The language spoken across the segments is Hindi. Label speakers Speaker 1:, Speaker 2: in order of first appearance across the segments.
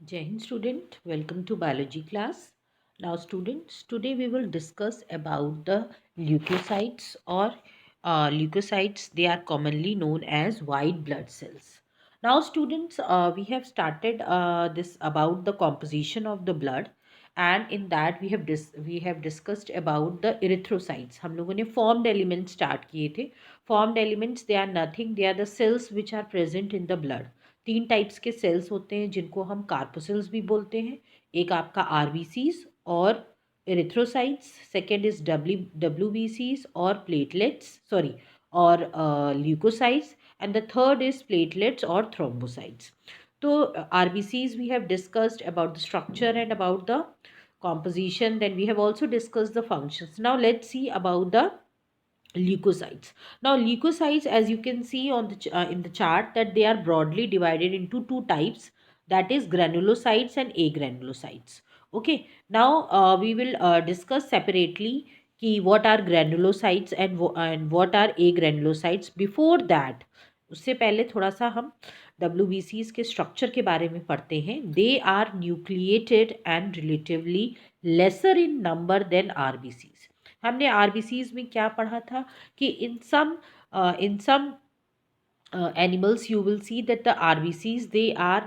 Speaker 1: Jai Hind student, welcome to biology class. Now students, today we will discuss about the leukocytes or leukocytes. They are commonly known as white blood cells. Now students, we have started this about the composition of the blood, and in that we have discussed about the erythrocytes. हम लोगों ने formed elements start किए थे. Formed elements, they are nothing, they are the cells which are present in the blood. तीन टाइप्स के सेल्स होते हैं जिनको हम कार्पोसेल्स भी बोलते हैं. एक आपका आरबीसीज और एरिथ्रोसाइट्स, सेकेंड इज डब्ल्यूबीसीज और प्लेटलेट्स सॉरी और leucocytes, and the third is platelets और थ्रोम्बोसाइट्स. तो RBCs we have discussed about the structure and about the composition. Then we have also discussed the functions. Now let's see about the leukocytes. Now leukocytes, as you can see on the in the chart, that they are broadly divided into two types, that is granulocytes and agranulocytes. Okay, now we will discuss separately ki what are granulocytes and what are agranulocytes. Before that, उससे पहले थोड़ा सा हम WBCs के स्ट्रक्चर के बारे में पढ़ते हैं. They are nucleated and relatively lesser in number than RBCs. हमने RBCs में क्या पढ़ा था कि in some animals you will see that the RBCs, they are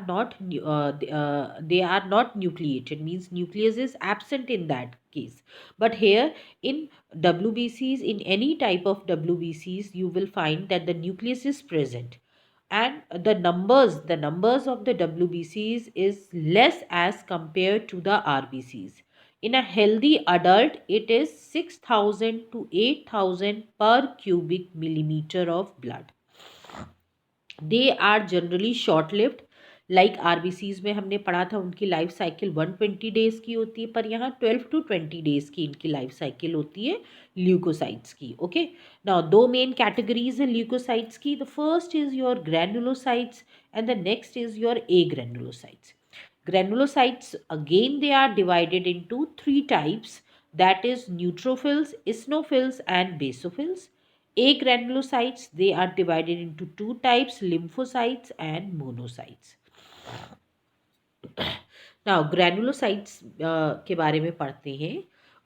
Speaker 1: not nucleated, means nucleus is absent in that case. But here in WBCs, in any type of WBCs, you will find that the nucleus is present, and the numbers of the WBCs is less as compared to the RBCs. In a healthy adult, it is 6,000 to 8,000 per cubic millimeter of blood. They are generally short lived. Like RBCs में हमने पढ़ा था उनकी लाइफ साइकिल 120 डेज की होती है, पर यहाँ 12 to 20 डेज की इनकी लाइफ साइकिल होती है ल्यूकोसाइट्स की. ओके, नाउ दो मेन कैटेगरीज है ल्यूकोसाइट्स की. The first is your granulocytes and the next is your A granulocytes. Granulocytes, again, they are divided into three types, that is neutrophils, eosinophils and basophils. Agranulocytes, they are divided into two types, lymphocytes and monocytes. Now granulocytes के बारे में पढ़ते हैं.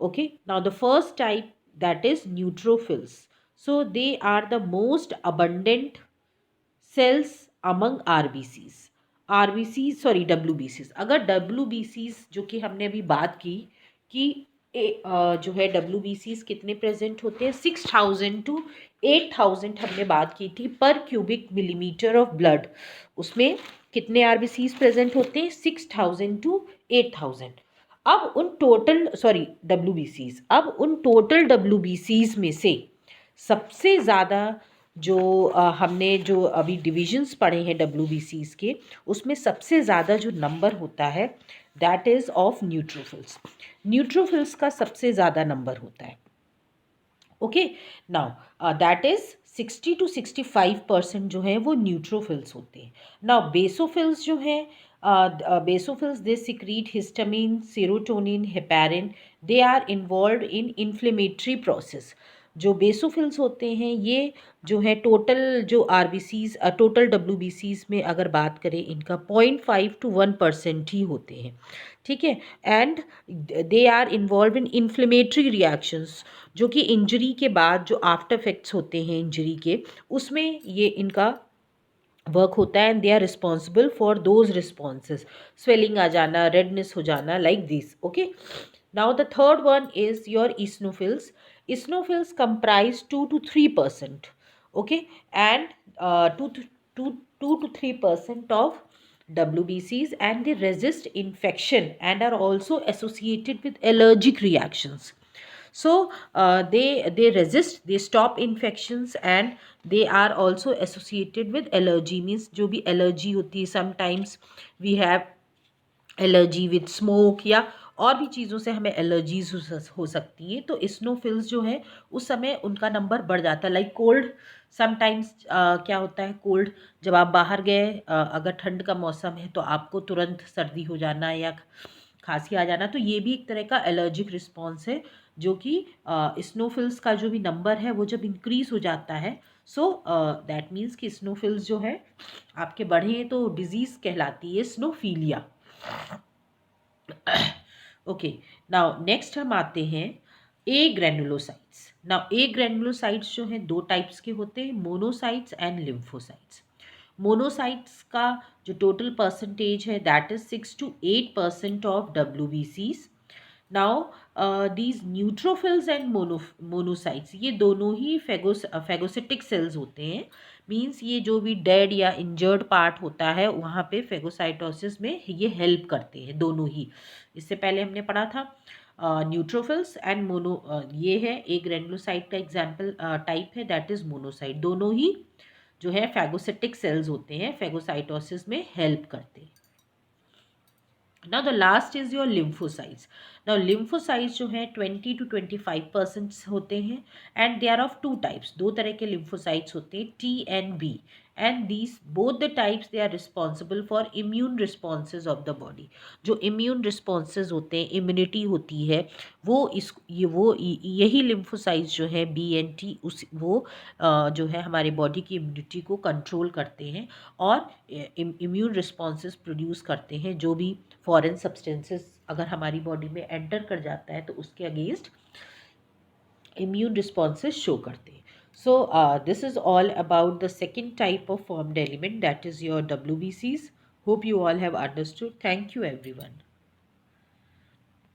Speaker 1: Okay, now the first type, that is neutrophils. So they are the most abundant cells among RBCs. RBCs sorry WBCs. अगर WBCs जो कि हमने अभी बात की कि जो है WBCs कितने प्रेजेंट होते हैं, 6,000 to 8,000 हमने बात की थी पर क्यूबिक मिलीमीटर ऑफ ब्लड. उसमें कितने RBCs प्रेजेंट होते हैं, 6,000 to 8,000. अब उन टोटल WBCs, अब उन टोटल WBCs में से सबसे ज़्यादा जो हमने जो अभी डिविजन्स पढ़े हैं WBCs के, उसमें सबसे ज़्यादा जो नंबर होता है that is of neutrophils. Neutrophils का सबसे ज़्यादा नंबर होता है. Okay, now that is 60 to 65% जो है वो न्यूट्रोफिल्स होते हैं. नाउ बेसोफिल्स जो हैं, basophils they secrete histamine, serotonin, heparin. They are involve in inflammatory process. जो बेसोफिल्स होते हैं ये जो है टोटल जो आरबीसीज टोटल डब्ल्यूबीसीज में अगर बात करें इनका 0.5 to 1% ही होते हैं. ठीक है, and they are involve in inflammatory reactions, जो कि इंजरी के बाद जो आफ्टर इफेक्ट्स होते हैं इंजरी के, उसमें ये इनका वर्क होता है. And they are responsible for those responses, swelling आ जाना, रेडनेस हो जाना, like this. Okay, now the third one is your eosinophils. Eosinophils comprise 2 to 3%. Okay, and 2 to 3% of WBCs, and they resist infection and are also associated with allergic reactions. So they resist, they stop infections, and they are also associated with allergy, means जो भी allergy होती है, sometimes we have allergy with smoke या और भी चीज़ों से हमें एलर्जीज हो सकती है. तो इस्नोफिल्स जो है उस समय उनका नंबर बढ़ जाता है. लाइक कोल्ड, समटाइम्स क्या होता है, कोल्ड जब आप बाहर गए, अगर ठंड का मौसम है तो आपको तुरंत सर्दी हो जाना या खांसी आ जाना, तो ये भी एक तरह का एलर्जिक रिस्पॉन्स है, जो कि स्नोफिल्स का जो भी नंबर है वो जब इंक्रीज़ हो जाता है, सो दैट मीन्स कि स्नोफिल्स जो है आपके बढ़े तो डिजीज़ कहलाती है स्नोफीलिया. ओके, नाउ नेक्स्ट हम आते हैं ए ग्रेनुलोसाइट्स। नाउ ए ग्रेनुलोसाइट्स जो हैं दो टाइप्स के होते हैं, मोनोसाइट्स एंड लिम्फोसाइट्स। मोनोसाइट्स का जो टोटल परसेंटेज है that is 6 to 8% of WBCs। Now these neutrophils and monocytes ये दोनों ही फेगोसिटिक सेल्स होते हैं। मींस ये जो भी डेड या इंजर्ड पार्ट होता है वहाँ पे फेगोसाइटोसिस में ये हेल्प करते हैं दोनों ही। इससे पहले हमने पढ़ा था न्यूट्रोफिल्स एंड ये है एक ग्रेनुलोसाइट का एग्जाम्पल टाइप है दैट इज मोनोसाइट। दोनों ही जो है फेगोसिटिक सेल्स होते हैं, फेगोसाइटोसिस में हेल्प करते हैं। Now the last is your lymphocytes. Now lymphocytes जो हैं 20 to 25% होते हैं and they are of two types. दो तरह के lymphocytes होते हैं T and B, and these both the types they are responsible for immune responses of the body. जो immune responses होते हैं, immunity होती है, यही lymphocytes जो है B and T वो जो है हमारे बॉडी की इम्यूनिटी को कंट्रोल करते हैं और इम्यून रिस्पॉन्सेस प्रोड्यूस करते हैं। जो भी फॉरेन सब्सटेंसेस अगर हमारी बॉडी में एंटर कर जाता है तो उसके अगेंस्ट immune responses show करते हैं। So this is all about the second type of formed element, that is your WBCs. Hope you all have understood. Thank you everyone.